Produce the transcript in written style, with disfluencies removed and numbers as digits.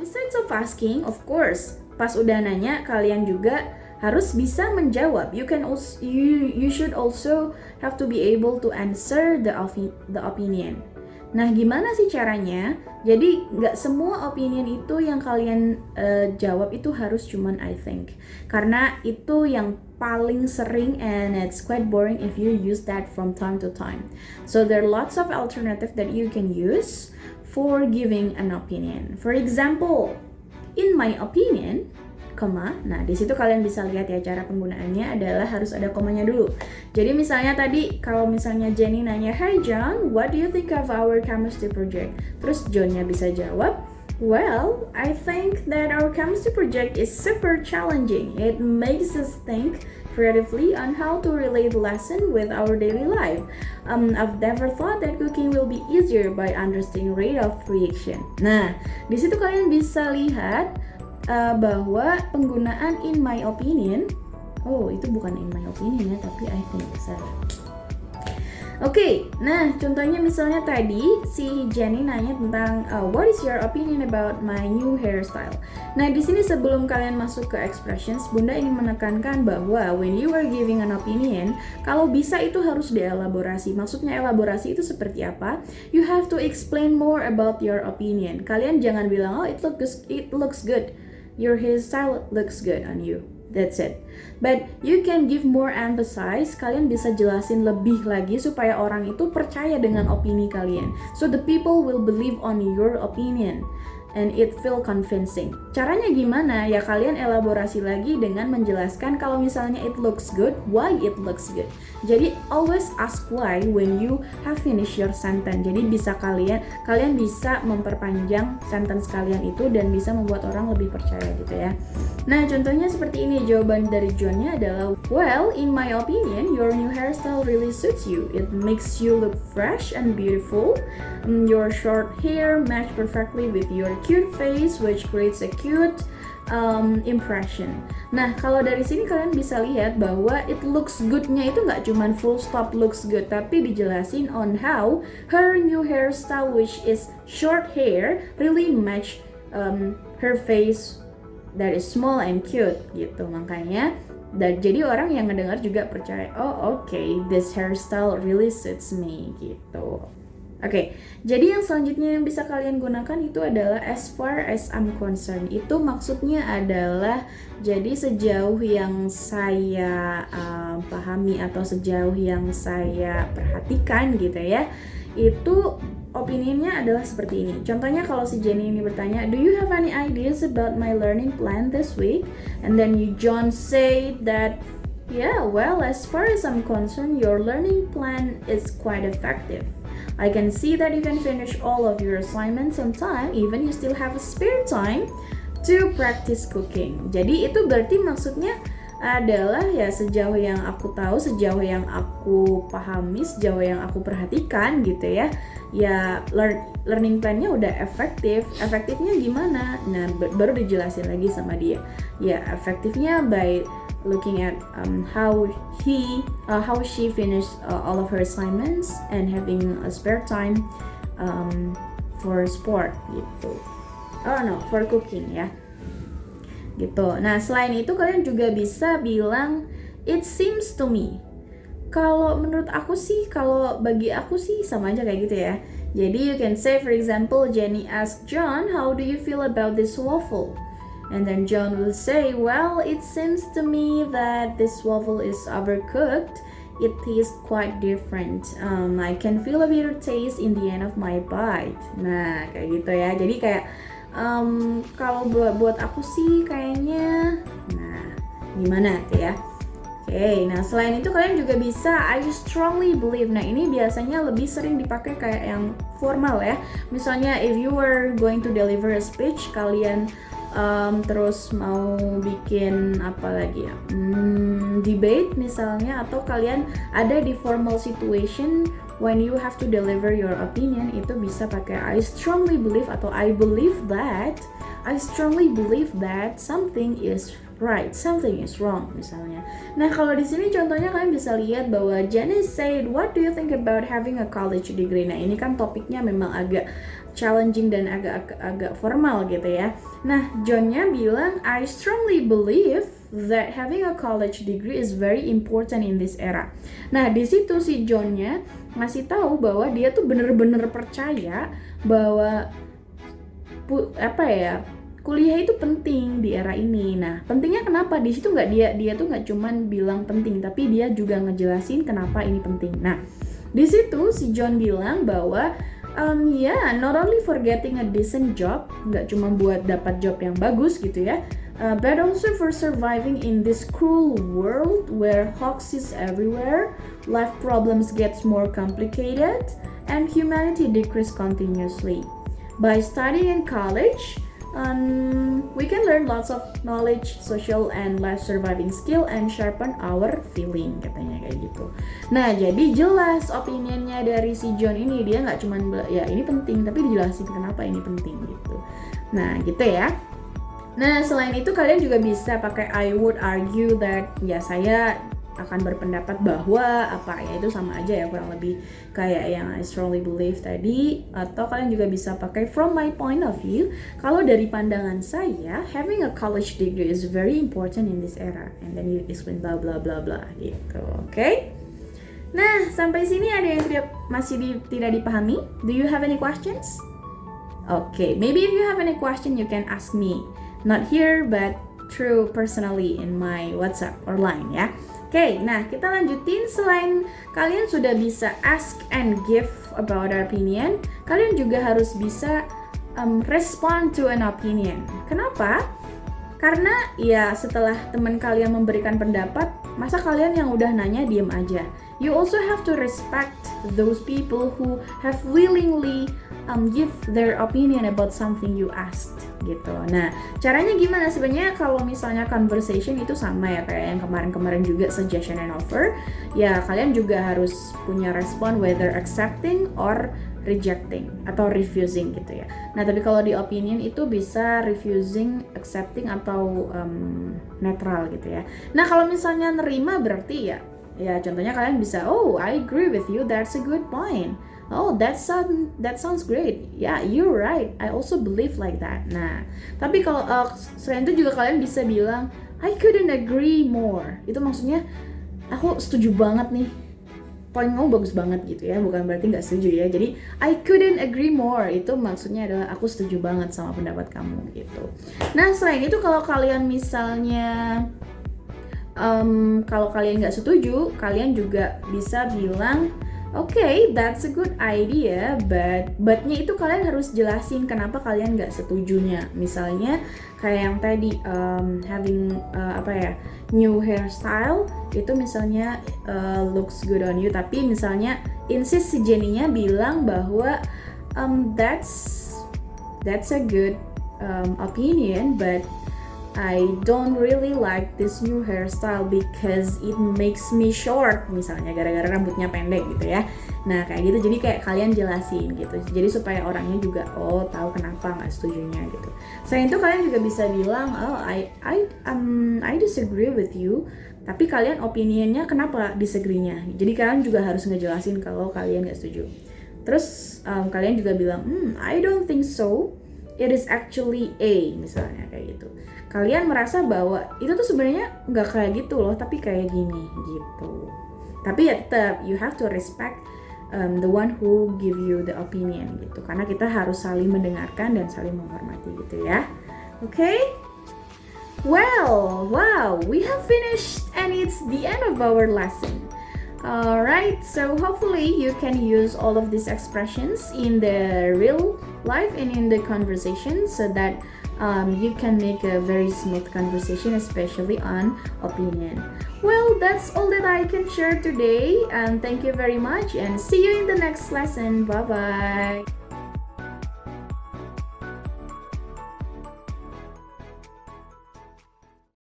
Besides of asking, of course, pas udah nanya kalian juga harus bisa menjawab. You should also have to be able to answer the opinion. Nah, gimana sih caranya? Jadi nggak semua opinion itu yang kalian jawab itu harus cuman I think. Karena itu yang paling sering and it's quite boring if you use that from time to time. So there are lots of alternatives that you can use for giving an opinion. For example, in my opinion, koma. Nah, di situ kalian bisa lihat ya cara penggunaannya adalah harus ada komanya dulu. Jadi misalnya tadi kalau misalnya Jenny nanya, "Hi John, what do you think of our chemistry project?" Terus Johnnya bisa jawab, "Well, I think that our chemistry project is super challenging. It makes us think creatively on how to relate the lesson with our daily life. I've never thought that cooking will be easier by understanding rate of reaction." Nah, di situ kalian bisa lihat bahwa penggunaan in my opinion, itu bukan in my opinion ya, tapi I think salah. Oke, nah contohnya misalnya tadi si Jenny nanya tentang what is your opinion about my new hairstyle. Nah di sini sebelum kalian masuk ke expressions, Bunda ingin menekankan bahwa when you are giving an opinion, kalau bisa itu harus dielaborasi. Maksudnya elaborasi itu seperti apa? You have to explain more about your opinion. Kalian jangan bilang it looks good. Your hairstyle looks good on you. That's it. But you can give more emphasis. Kalian bisa jelasin lebih lagi supaya orang itu percaya dengan opini kalian. So the people will believe on your opinion and it feel convincing. Caranya gimana? Ya kalian elaborasi lagi dengan menjelaskan kalau misalnya it looks good, why it looks good. Jadi always ask why when you have finished your sentence. Jadi bisa kalian bisa memperpanjang sentence kalian itu dan bisa membuat orang lebih percaya gitu ya. Nah, contohnya seperti ini. Jawaban dari Johnnya adalah, "Well, in my opinion, your new hairstyle really suits you. It makes you look fresh and beautiful. Your short hair match perfectly with your cute face, which creates a cute impression." Nah, kalau dari sini kalian bisa lihat bahwa it looks good-nya itu nggak cuman full stop looks good, tapi dijelasin on how her new hairstyle, which is short hair, really match her face that is small and cute gitu. Makanya jadi orang yang ngedengar juga percaya, okay, this hairstyle really suits me gitu. Oke, jadi yang selanjutnya yang bisa kalian gunakan itu adalah as far as I'm concerned. Itu maksudnya adalah jadi sejauh yang saya pahami atau sejauh yang saya perhatikan gitu ya. Itu opininya adalah seperti ini. Contohnya kalau si Jenny ini bertanya, "Do you have any ideas about my learning plan this week?" And then John say that, "Yeah, well, as far as I'm concerned, your learning plan is quite effective. I can see that you can finish all of your assignments on time, even you still have a spare time to practice cooking." Jadi itu berarti maksudnya adalah ya sejauh yang aku tahu, sejauh yang aku pahami, sejauh yang aku perhatikan gitu ya. Ya learning plan-nya udah efektif. Efektifnya gimana? Nah, baru dijelasin lagi sama dia. Ya, efektifnya by looking at how she finished all of her assignments and having a spare time for sport gitu. For cooking ya. Gitu. Nah, selain itu kalian juga bisa bilang it seems to me. Kalau menurut aku sih, kalau bagi aku sih sama aja kayak gitu ya. Jadi you can say, for example, Jenny asked John, "How do you feel about this waffle?" And then John will say, "Well, it seems to me that this waffle is overcooked. It tastes quite different. I can feel a bitter taste in the end of my bite." Nah, kayak gitu ya. Jadi kayak kalau buat aku sih kayaknya, nah gimana tuh ya? Oke, nah selain itu kalian juga bisa I strongly believe. Nah ini biasanya lebih sering dipakai kayak yang formal ya. Misalnya if you were going to deliver a speech, kalian terus mau bikin apa lagi ya, debate misalnya, atau kalian ada di formal situation when you have to deliver your opinion, itu bisa pakai I strongly believe atau I strongly believe that something is right, something is wrong misalnya. Nah kalau di sini contohnya kalian bisa lihat bahwa Janice said, "What do you think about having a college degree?" Nah ini kan topiknya memang agak challenging dan agak formal gitu ya. Nah, Johnnya bilang, I strongly believe that having a college degree is very important in this era. Nah, di situ si Johnnya ngasih tahu bahwa dia tuh bener-bener percaya bahwa kuliah itu penting di era ini. Nah, pentingnya kenapa? Di situ dia tuh nggak cuman bilang penting, tapi dia juga ngejelasin kenapa ini penting. Nah, di situ si John bilang bahwa not only for getting a decent job, nggak cuma buat dapat job yang bagus gitu ya, but also for surviving in this cruel world where hoax is everywhere, life problems gets more complicated, and humanity decrease continuously. By studying in college, we can learn lots of knowledge, social and life surviving skill, and sharpen our feeling, katanya kayak gitu. Nah, jadi jelas opinionnya dari si John ini, dia nggak cuma ya ini penting, tapi dijelasin kenapa ini penting gitu. Nah, gitu ya. Nah, selain itu kalian juga bisa pakai I would argue that, ya saya akan berpendapat bahwa apa ya, itu sama aja ya, kurang lebih kayak yang I strongly believe tadi. Atau kalian juga bisa pakai from my point of view, kalau dari pandangan saya having a college degree is very important in this era, and then you explain blah blah blah blah gitu. Oke? Nah, sampai sini ada yang tidak dipahami? Do you have any questions? Okay, maybe if you have any question you can ask me, not here but through personally in my WhatsApp or line ya. Oke, nah kita lanjutin. Selain kalian sudah bisa ask and give about our opinion, kalian juga harus bisa respond to an opinion. Kenapa? Karena ya setelah teman kalian memberikan pendapat, masa kalian yang udah nanya diem aja? You also have to respect those people who have willingly give their opinion about something you asked gitu. Nah, caranya gimana? Sebenarnya kalau misalnya conversation itu sama ya kayak yang kemarin-kemarin juga, suggestion and offer. Ya, kalian juga harus punya respon whether accepting or rejecting atau refusing gitu ya. Nah, tapi kalau di opinion itu bisa refusing, accepting atau netral gitu ya. Nah, kalau misalnya nerima berarti ya contohnya kalian bisa, oh I agree with you, that's a good point. Oh, that sounds great. Yeah, you're right. I also believe like that. Nah, tapi kalau selain itu juga kalian bisa bilang, I couldn't agree more. Itu maksudnya, aku setuju banget nih. Poin kamu bagus banget gitu ya. Bukan berarti nggak setuju ya. Jadi, I couldn't agree more. Itu maksudnya adalah aku setuju banget sama pendapat kamu gitu. Nah, selain itu kalau kalian misalnya kalau kalian nggak setuju, kalian juga bisa bilang, okay, that's a good idea, but-nya itu kalian harus jelasin kenapa kalian nggak setujunya. Misalnya kayak yang tadi having new hairstyle itu misalnya looks good on you, tapi misalnya insist si Jenny-nya bilang bahwa that's a good opinion, but I don't really like this new hairstyle because it makes me short, misalnya gara-gara rambutnya pendek gitu ya. Nah kayak gitu, jadi kayak kalian jelasin gitu, jadi supaya orangnya juga tahu kenapa nggak setujunya gitu. Selain itu kalian juga bisa bilang, I disagree with you, tapi kalian opinionnya kenapa disagree-nya. Jadi kalian juga harus ngejelasin kalau kalian nggak setuju. Terus kalian juga bilang, I don't think so, it is actually A, misalnya kayak gitu. Kalian merasa bahwa itu tuh sebenarnya nggak kayak gitu loh, tapi kayak gini gitu. Tapi ya tetap you have to respect the one who give you the opinion gitu, karena kita harus saling mendengarkan dan saling menghormati gitu ya. Okay? Well, wow, we have finished and it's the end of our lesson. Alright, so hopefully you can use all of these expressions in the real life and in the conversation so that you can make a very smooth conversation, especially on opinion. Well, that's all that I can share today, and thank you very much, and see you in the next lesson. Bye bye.